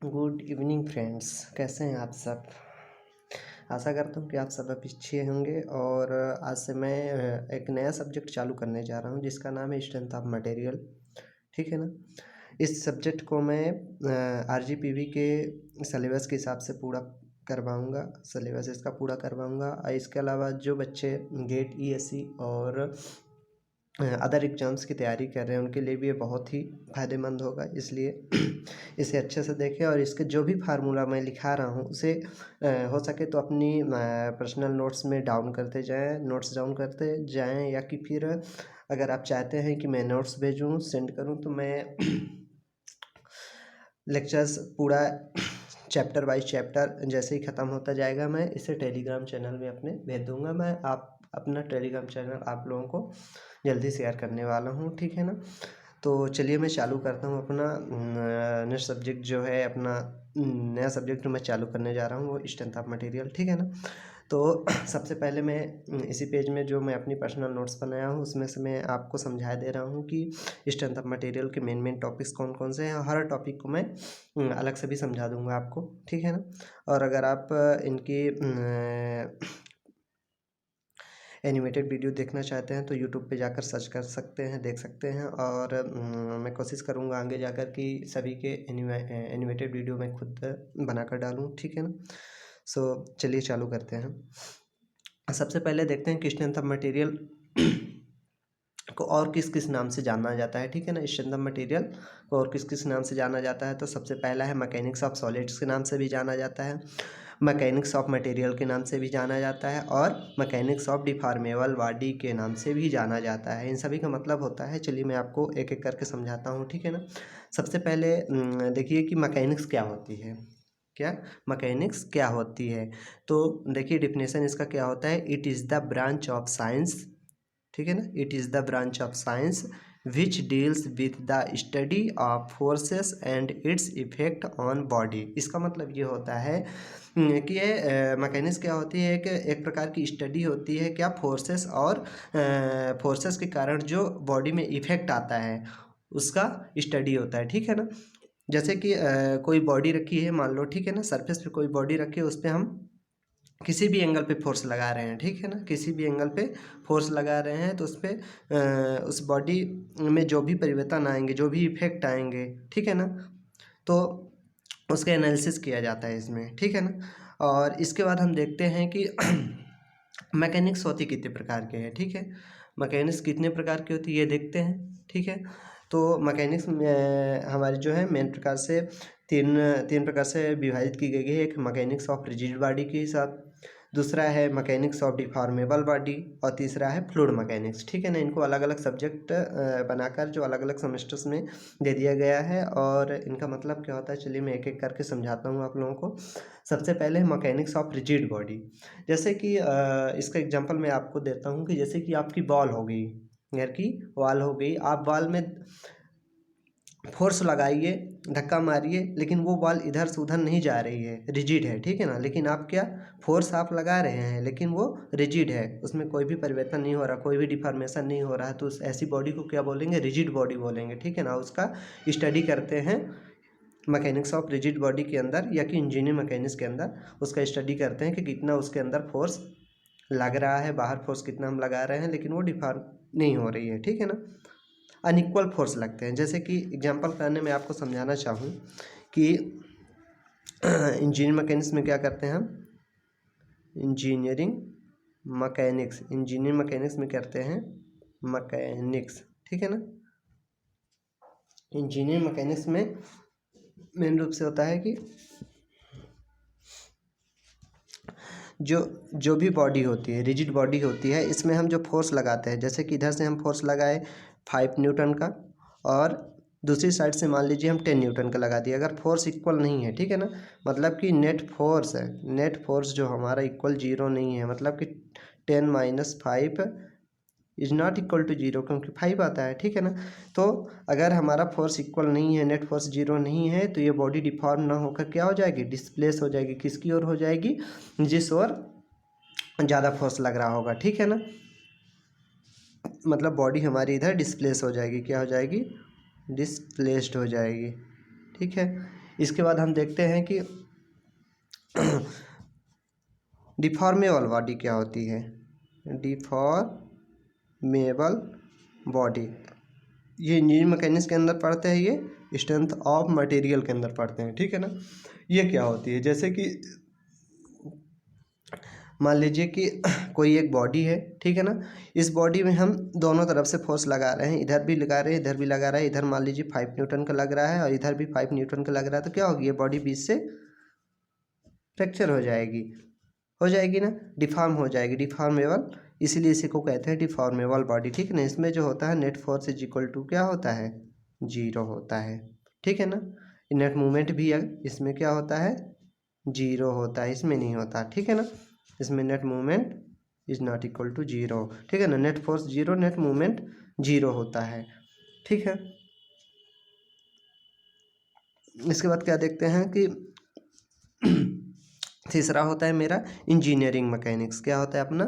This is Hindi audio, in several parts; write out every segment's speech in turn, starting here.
गुड इवनिंग फ्रेंड्स, कैसे हैं आप सब। आशा करता हूँ कि आप सब अच्छे होंगे। और आज से मैं एक नया सब्जेक्ट चालू करने जा रहा हूँ जिसका नाम है स्ट्रेंथ ऑफ मटेरियल। ठीक है ना। इस सब्जेक्ट को मैं RGPV के सिलेबस के हिसाब से पूरा करवाऊँगा, सिलेबस इसका पूरा करवाऊँगा। इसके अलावा जो बच्चे गेट ESE और अदर एग्ज़ाम्स की तैयारी कर रहे हैं उनके लिए भी ये बहुत ही फ़ायदेमंद होगा, इसलिए इसे अच्छे से देखें। और इसके जो भी फार्मूला मैं लिखा रहा हूँ उसे हो सके तो अपनी पर्सनल नोट्स में डाउन करते जाएं, या कि फिर अगर आप चाहते हैं कि मैं नोट्स भेजूँ, सेंड करूँ, तो मैं लेक्चर्स पूरा चैप्टर बाय चैप्टर जैसे ही ख़त्म होता जाएगा मैं इसे टेलीग्राम चैनल में अपने भेज दूँगा। मैं अपना टेलीग्राम चैनल आप लोगों को जल्दी शेयर करने वाला हूँ, ठीक है ना। तो चलिए मैं चालू करता हूँ अपना नेक्स्ट सब्जेक्ट जो है, अपना नया सब्जेक्ट मैं चालू करने जा रहा हूँ वो स्ट्रेंथ ऑफ मटेरियल, ठीक है ना। तो सबसे पहले मैं इसी पेज में जो मैं अपनी पर्सनल नोट्स बनाया हूँ उसमें से मैं आपको समझा दे रहा हूँ कि स्ट्रेंथ ऑफ मटेरियल के मेन टॉपिक्स कौन कौन से हैं। हर टॉपिक को मैं अलग से भी समझा दूँगा आपको, ठीक है ना। और अगर आप इनकी एनिमेटेड वीडियो देखना चाहते हैं तो यूट्यूब पे जाकर सर्च कर सकते हैं, देख सकते हैं। और मैं कोशिश करूँगा आगे जाकर कि सभी के एनिमेटेड वीडियो मैं खुद बनाकर डालूँ, ठीक है ना। सो चलिए चालू करते हैं। सबसे पहले देखते हैं कि स्ट्रेंथ ऑफ मटेरियल को और किस किस नाम से जाना जाता है, ठीक है ना। स्ट्रेंथ ऑफ मटेरियल को और किस किस नाम से जाना जाता है, तो सबसे पहला है मैकेनिक्स ऑफ सॉलिड्स के नाम से भी जाना जाता है, मैकेनिक्स ऑफ मटेरियल के नाम से भी जाना जाता है, और मैकेनिक्स ऑफ डिफॉर्मेबल बॉडी के नाम से भी जाना जाता है। इन सभी का मतलब होता है, चलिए मैं आपको एक एक करके समझाता हूँ, ठीक है ना। सबसे पहले देखिए कि मैकेनिक्स क्या होती है। मैकेनिक्स क्या होती है, तो देखिए डिफिनेशन इसका क्या होता है। It is the branch of science, ठीक है ना। It is the branch of science which deals with the study of forces and its effect on body. इसका मतलब ये होता है कि ये मैकेनिक्स क्या होती है, कि एक प्रकार की स्टडी होती है क्या, फोर्सेस और फोर्सेस के कारण जो बॉडी में इफेक्ट आता है उसका स्टडी होता है, ठीक है ना। जैसे कि कोई बॉडी रखी है, मान लो, ठीक है ना, सरफेस पे कोई बॉडी रखी है, उस पर हम किसी भी एंगल पे फोर्स लगा रहे हैं, ठीक है ना, किसी भी एंगल पे फोर्स लगा रहे हैं तो उस पर उस बॉडी में जो भी परिवर्तन आएंगे, जो भी इफेक्ट आएंगे, ठीक है ना, तो उसका एनालिसिस किया जाता है इसमें, ठीक है ना। और इसके बाद हम देखते हैं कि मैकेनिक्स होती कितने प्रकार के हैं, ठीक है। मैकेनिक्स कितने प्रकार की होती है ये देखते हैं, ठीक है। तो मैकेनिक्स हमारी जो है मेन प्रकार से तीन तीन प्रकार से विभाजित की गई है। एक मैकेनिक्स ऑफ रिजिड बॉडी के साथ, दूसरा है मैकेनिक्स ऑफ डिफॉर्मेबल बॉडी, और तीसरा है फ्लूइड मैकेनिक्स, ठीक है ना। इनको अलग अलग सब्जेक्ट बनाकर जो अलग अलग सेमेस्टर्स में दे दिया गया है। और इनका मतलब क्या होता है, चलिए मैं एक एक करके समझाता हूँ आप लोगों को। सबसे पहले मैकेनिक्स ऑफ रिजिड बॉडी, जैसे कि इसका एग्जांपल मैं आपको देता हूँ कि जैसे कि आपकी बॉल हो गई, घर की वॉल हो गई, आप बॉल में फोर्स लगाइए, धक्का मारिए, लेकिन वो बॉल इधर से उधर नहीं जा रही है, रिजिड है, ठीक है ना। लेकिन आप क्या, फोर्स आप लगा रहे हैं लेकिन वो रिजिड है, उसमें कोई भी परिवर्तन नहीं हो रहा, कोई भी डिफॉर्मेशन नहीं हो रहा है, तो उस ऐसी बॉडी को क्या बोलेंगे, रिजिड बॉडी बोलेंगे, ठीक है ना। उसका स्टडी करते हैं मैकेनिक्स ऑफ रिजिड बॉडी के अंदर, या कि इंजीनियरिंग मैकेनिक्स के अंदर उसका स्टडी करते हैं कि कितना उसके अंदर फोर्स लग रहा है, बाहर फोर्स कितना हम लगा रहे हैं लेकिन वो डिफॉर्म नहीं हो रही है, ठीक है ना। अनइक्वल फोर्स लगते हैं। जैसे कि एग्जांपल करने में आपको समझाना चाहूँ कि इंजीनियरिंग मैकेनिक्स में क्या करते हैं हम, इंजीनियरिंग मैकेनिक्स में करते हैं मैकेनिक्स, ठीक है ना। इंजीनियरिंग मैकेनिक्स में मेन रूप से होता है कि जो भी बॉडी होती है, रिजिड बॉडी होती है, इसमें हम जो फोर्स लगाते हैं, जैसे कि इधर से हम फोर्स लगाए 5 न्यूटन का, और दूसरी साइड से मान लीजिए हम 10 न्यूटन का लगा दिया। अगर फोर्स इक्वल नहीं है, ठीक है ना, मतलब कि नेट फोर्स जो हमारा इक्वल 0 नहीं है, मतलब कि 10 - 5 इज नॉट इक्वल टू 0, क्योंकि 5 आता है, ठीक है ना। तो अगर हमारा फोर्स इक्वल नहीं है, नेट फोर्स 0 नहीं है, तो ये बॉडी डिफॉर्म ना होकर क्या हो जाएगी, डिस्प्लेस हो जाएगी। किसकी ओर हो जाएगी, जिस ओर ज़्यादा फोर्स लग रहा होगा, ठीक है ना। मतलब बॉडी हमारी इधर डिस्प्लेस हो जाएगी, क्या हो जाएगी, डिस्प्लेस्ड हो जाएगी, ठीक है। इसके बाद हम देखते हैं कि डिफॉर्मेबल बॉडी क्या होती है। डिफॉर्मेबल बॉडी ये इंजीनियरिंग मैकेनिक्स के अंदर पढ़ते हैं, ये स्ट्रेंथ ऑफ मटेरियल के अंदर पढ़ते हैं, ठीक है ना। ये क्या होती है, जैसे कि मान लीजिए कि कोई एक बॉडी है, ठीक है ना। इस बॉडी में हम दोनों तरफ से फोर्स लगा रहे हैं, इधर भी लगा रहे हैं, इधर भी लगा रहे हैं। इधर मान लीजिए 5 न्यूटन का लग रहा है और इधर भी 5 न्यूटन का लग रहा है, तो क्या होगी, ये बॉडी बीच से फ्रैक्चर हो जाएगी ना, डिफॉर्म हो जाएगी, डिफॉर्मेबल, इसीलिए इसी को कहते हैं डिफॉर्मेबल बॉडी, ठीक है ना। इसमें जो होता है net force is equal to क्या होता है, 0 होता है, ठीक है ना। नेट मूवमेंट भी इसमें क्या होता है, 0 होता है, इसमें नहीं होता, ठीक है ना। इसमें net movement is not equal to 0, ठीक है ना। नेट फोर्स 0, नेट मूवमेंट 0 होता है, ठीक है। इसके बाद क्या देखते हैं कि तीसरा होता है मेरा इंजीनियरिंग मैकेनिक्स। क्या होता है अपना,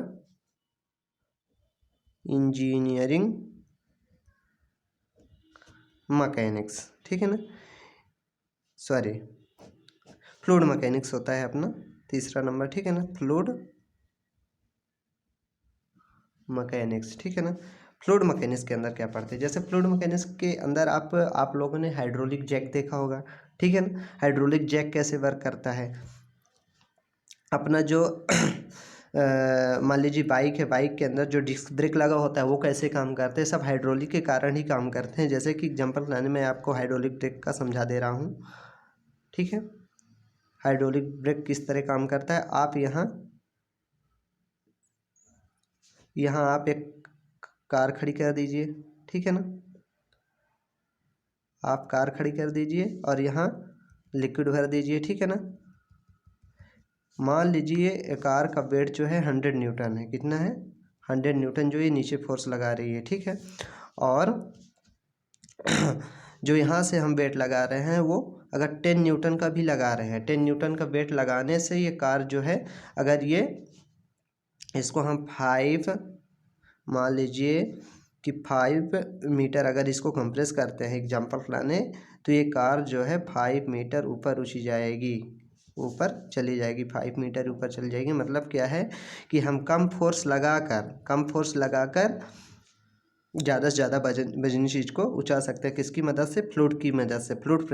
इंजीनियरिंग मैकेनिक्स, ठीक है ना, सॉरी फ्लूइड मैकेनिक्स होता है अपना तीसरा नंबर, ठीक है ना, फ्लूइड मैकेनिक्स, ठीक है ना। फ्लूइड मैकेनिक्स के अंदर क्या पढ़ते हैं, जैसे फ्लूइड मैकेनिक्स के अंदर आप लोगों ने हाइड्रोलिक जैक देखा होगा, ठीक है ना। हाइड्रोलिक जैक कैसे वर्क करता है, अपना जो मान लीजिए बाइक है, बाइक के अंदर जो डिस्क ब्रेक लगा होता है वो कैसे काम करते हैं, सब हाइड्रोलिक के कारण ही काम करते हैं। जैसे कि एग्जांपल लाने में आपको हाइड्रोलिक ब्रेक का समझा दे रहा हूँ, ठीक है। हाइड्रोलिक ब्रेक किस तरह काम करता है, आप यहाँ आप एक कार खड़ी कर दीजिए, ठीक है ना। आप कार खड़ी कर दीजिए और यहाँ लिक्विड भर दीजिए, ठीक है ना। मान लीजिए कार का वेट जो है 100 न्यूटन है, कितना है, 100 न्यूटन जो ये नीचे फोर्स लगा रही है, ठीक है। और जो यहाँ से हम वेट लगा रहे हैं वो अगर 10 न्यूटन का भी लगा रहे हैं, 10 न्यूटन का वेट लगाने से ये कार जो है, अगर ये इसको हम 5 मान लीजिए कि 5 मीटर अगर इसको कंप्रेस करते हैं एग्जाम्पल लाने, तो ये कार जो है 5 मीटर ऊपर उठी जाएगी, ऊपर चली जाएगी, 5 मीटर ऊपर चली जाएगी। मतलब क्या है कि हम कम फोर्स लगाकर ज़्यादा से ज़्यादा वजनी चीज़ को उछाल सकते हैं, किसकी मदद से, फ्लूइड की मदद से, फ्लूइड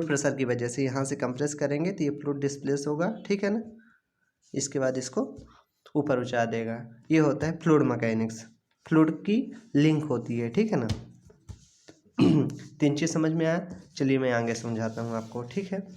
प्रेशर की वजह से। यहाँ से कंप्रेस करेंगे तो ये फ्लूइड डिस्प्लेस होगा, ठीक है ना। इसके बाद इसको ऊपर उछाल देगा, ये होता है फ्लूइड मैकेनिक्स, फ्लूइड की लिंक होती है, ठीक है ना। 3 चीज़ समझ में आया, चलिए मैं आगे समझाता हूँ आपको, ठीक है।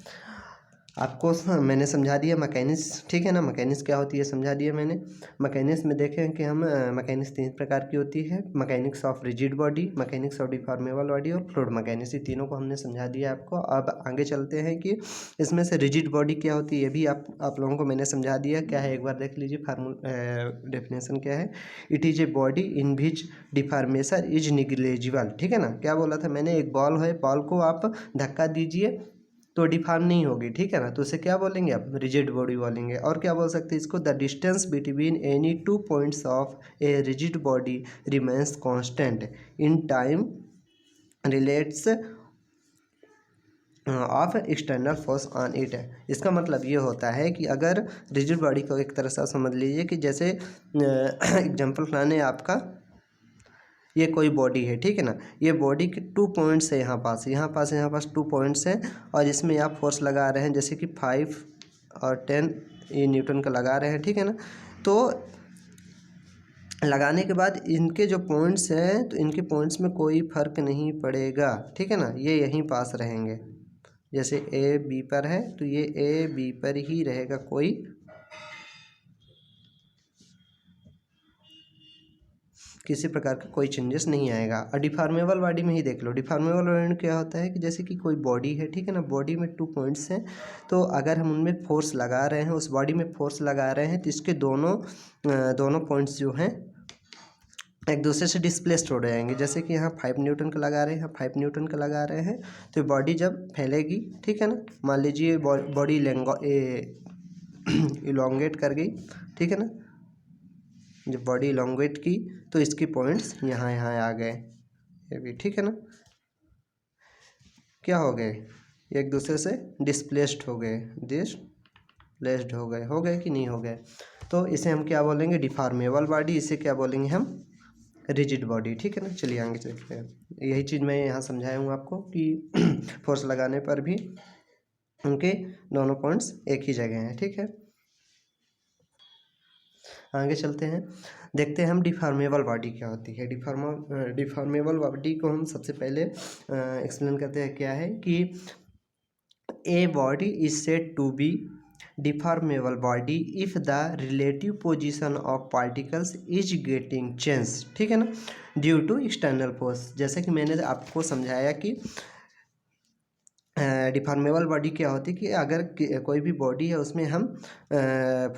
आपको मैंने समझा दिया मैकेनिक्स, ठीक है ना। मैकेनिक्स क्या होती है समझा दिया मैंने। मैकेनिक्स में देखें कि हम मैकेनिक्स 3 प्रकार की होती है, mechanics of rigid body, mechanics of deformable body और फ्लूइड मैकेनिक्स, ये तीनों को हमने समझा दिया आपको। अब आगे चलते हैं कि इसमें से रिजिड बॉडी क्या होती है, ये भी आप लोगों को मैंने समझा दिया क्या है, एक बार देख लीजिए। डेफिनेशन क्या है, it is a body in which deformation is negligible, ठीक है ना। क्या बोला था मैंने, एक बॉल है, बॉल को आप धक्का दीजिए तो डिफॉर्म नहीं होगी, ठीक है ना, तो उसे क्या बोलेंगे आप, रिजिड बॉडी बोलेंगे। और क्या बोल सकते हैं इसको, the distance between any 2 points of a rigid body remains constant in time relates of external force on it. इसका मतलब ये होता है कि अगर रिजिड बॉडी को एक तरह से समझ लीजिए कि जैसे एग्जाम्पल लाने आपका ये कोई बॉडी है, ठीक है ना। ये बॉडी के 2 पॉइंट्स है, यहाँ पास 2 पॉइंट्स हैं और इसमें आप फोर्स लगा रहे हैं जैसे कि 5 और 10 ये न्यूटन का लगा रहे हैं, ठीक है ना। तो लगाने के बाद इनके जो पॉइंट्स हैं तो इनके पॉइंट्स में कोई फर्क नहीं पड़ेगा, ठीक है ना, ये यहीं पास रहेंगे। जैसे ए बी पर है तो ये ए बी पर ही रहेगा, कोई किसी प्रकार का कोई चेंजेस नहीं आएगा। और डिफॉर्मेबल बॉडी में ही देख लो, डिफॉर्मेबल बॉडी में क्या होता है कि जैसे कि कोई बॉडी है, ठीक है ना, बॉडी में 2 पॉइंट्स हैं, तो अगर हम उनमें फोर्स लगा रहे हैं, उस बॉडी में फोर्स लगा रहे हैं, तो इसके दोनों पॉइंट्स जो हैं एक दूसरे से डिस्प्लेस्ड हो जाएंगे। जैसे कि यहाँ 5 न्यूटन का लगा रहे हैं, 5 न्यूटन का लगा रहे हैं, तो बॉडी जब फैलेगी, ठीक है ना, मान लीजिए बॉडी इलोंगेट कर गई, ठीक है ना, जब बॉडी इलोंगेट की तो इसकी पॉइंट्स यहाँ आ गए, ये भी ठीक है ना। क्या हो गए, एक दूसरे से डिस्प्लेस्ड हो गए, डिस्प्लेस्ड हो गए कि नहीं हो गए। तो इसे हम क्या बोलेंगे, डिफॉर्मेबल बॉडी। इसे क्या बोलेंगे हम, रिजिड बॉडी। ठीक है ना। चलिए आगे चलते हैं। यही चीज़ मैं यहाँ समझाया हूँ आपको कि फोर्स लगाने पर भी उनके दोनों पॉइंट्स एक ही जगह हैं। ठीक है, आगे चलते हैं, देखते हैं हम डिफॉर्मेबल बॉडी क्या होती है। डिफॉर्मेबल बॉडी को हम सबसे पहले एक्सप्लेन करते हैं क्या है कि a body is said to be deformable body if the relative position of particles is getting change. ठीक है ना, ड्यू टू एक्सटर्नल फोर्स। जैसे कि मैंने आपको समझाया कि डिफॉर्मेबल बॉडी क्या होती है कि अगर कोई भी बॉडी है उसमें हम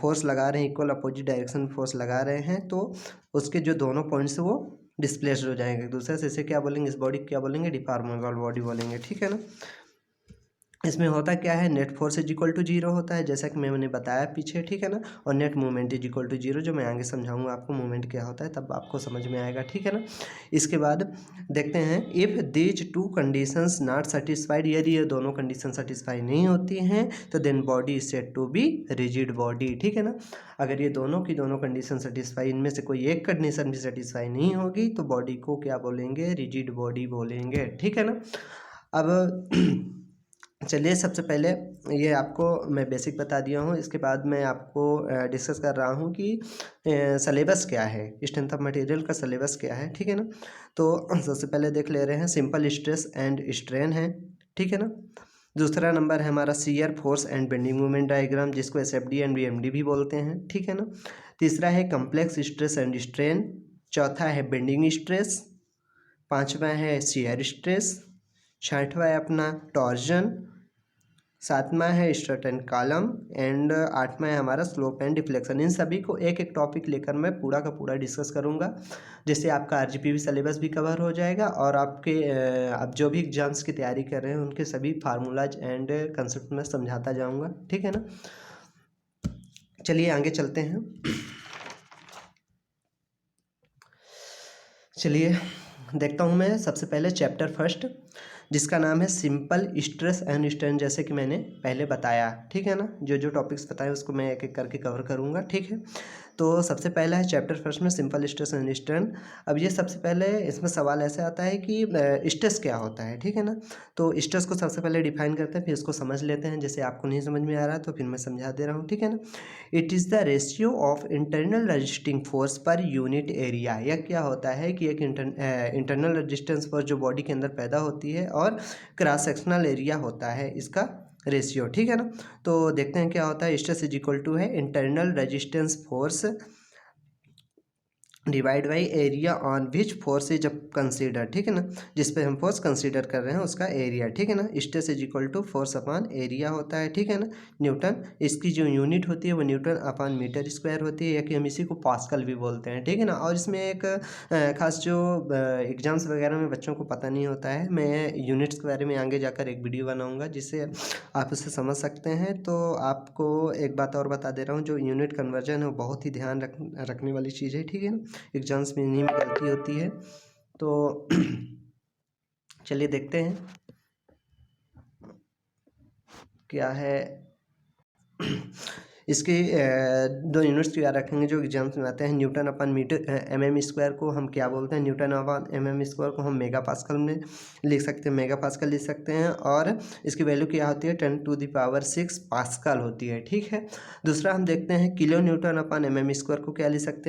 फोर्स लगा रहे हैं, इक्वल अपोजिट डायरेक्शन फोर्स लगा रहे हैं, तो उसके जो दोनों पॉइंट्स वो डिस्प्लेस्ड हो जाएंगे एक दूसरे से। इसे क्या बोलेंगे, इस बॉडी क्या बोलेंगे, डिफॉर्मेबल बॉडी बोलेंगे। ठीक है ना। इसमें होता क्या है, net force is equal to zero होता है, जैसा कि मैंने बताया पीछे। ठीक है ना। और net movement is equal to zero, जो मैं आगे समझाऊंगा आपको मूवमेंट क्या होता है, तब आपको समझ में आएगा। ठीक है ना। इसके बाद देखते हैं, if these two conditions not satisfied, यदि ये दोनों कंडीशन सेटिस्फाई नहीं होती हैं तो then body is said to be rigid body. ठीक है ना। अगर ये दोनों की दोनों कंडीशन सेटिस्फाई, इनमें से कोई एक कंडीशन भी सेटिस्फाई नहीं होगी तो बॉडी को क्या बोलेंगे, रिजिड बॉडी बोलेंगे। ठीक है ना। अब चलिए सबसे पहले ये आपको मैं बेसिक बता दिया हूँ। इसके बाद मैं आपको डिस्कस कर रहा हूँ कि सलेबस क्या है, स्ट्रेंथ ऑफ मटेरियल का सलेबस क्या है। ठीक है ना। तो सबसे पहले देख ले रहे हैं, सिंपल स्ट्रेस एंड स्ट्रेन है। ठीक है ना। दूसरा नंबर है हमारा shear force and bending moment diagram, जिसको एसएफडी एंड बीएमडी भी बोलते हैं। ठीक है ना। तीसरा है कम्प्लेक्स स्ट्रेस एंड स्ट्रेन। चौथा है बेंडिंग स्ट्रेस। पाँचवा है शियर स्ट्रेस। छठवां है अपना टॉर्जन। सातवां है स्ट्रेट एंड कॉलम। एंड आठवां है हमारा स्लोप एंड डिफ्लेक्शन। इन सभी को एक एक टॉपिक लेकर मैं पूरा का पूरा डिस्कस करूंगा, जिससे आपका आरजीपीवी सिलेबस भी कवर हो जाएगा और आपके आप जो भी एग्जाम्स की तैयारी कर रहे हैं उनके सभी फार्मूलाज एंड कंसेप्ट में समझाता जाऊंगा। ठीक है ना। चलिए आगे चलते हैं। चलिए देखता हूँ मैं सबसे पहले चैप्टर फर्स्ट, जिसका नाम है सिंपल स्ट्रेस एंड स्ट्रेन, जैसे कि मैंने पहले बताया। ठीक है ना। जो जो टॉपिक्स बताए उसको मैं एक एक करके कवर करूँगा। ठीक है। तो सबसे पहला है चैप्टर फर्स्ट में सिंपल स्ट्रेस एंड स्ट्रेन। अब ये सबसे पहले इसमें सवाल ऐसे आता है कि स्ट्रेस क्या होता है। ठीक है ना। तो स्ट्रेस को सबसे पहले डिफाइन करते हैं, फिर इसको समझ लेते हैं। जैसे आपको नहीं समझ में आ रहा है तो फिर मैं समझा दे रहा हूँ। ठीक है ना। It is the ratio of internal resisting force per unit area. यह क्या होता है कि एक इंटरनल रजिस्टेंस फोर्स जो बॉडी के अंदर पैदा होती है और क्रॉस सेक्शनल एरिया होता है इसका रेशियो। ठीक है ना। तो देखते हैं क्या होता है, स्ट्रेस इज इक्वल टू है internal resistance force divide by area on which force is consider. ठीक है ना। जिस पे हम फोर्स कंसीडर कर रहे हैं उसका एरिया। ठीक है ना। Stress is equal to force upon area होता है। ठीक है ना। न्यूटन, इसकी जो यूनिट होती है वो न्यूटन अपॉन मीटर स्क्वायर होती है, या कि हम इसी को पास्कल भी बोलते हैं। ठीक है ना। और इसमें एक खास जो एग्जाम्स वगैरह में बच्चों को पता नहीं होता है, मैं यूनिट्स के बारे में आगे जाकर एक वीडियो बनाऊँगा जिससे आप उसे समझ सकते हैं। तो आपको एक बात और बता दे रहा हूँ, जो यूनिट कन्वर्जन है वो बहुत ही ध्यान रखने वाली चीज़ है। ठीक है ना। एग्जाम्स में इन्हीं में गलती होती है। तो चलिए देखते हैं क्या है। इसके दो यूनिट्स याद रखेंगे जो एग्जाम्स में आते हैं। न्यूटन अपन मीटर mm स्क्वायर को हम क्या बोलते हैं, न्यूटन अपन mm स्क्वायर को हम मेगा पास्कल में लिख सकते हैं, मेगा पास्कल लिख सकते हैं। और इसकी वैल्यू क्या होती है, 10⁶ पास्कल होती है। ठीक है। दूसरा हम देखते हैं किलो न्यूटन अपन mm स्क्वायर को क्या लिख सकते हैं,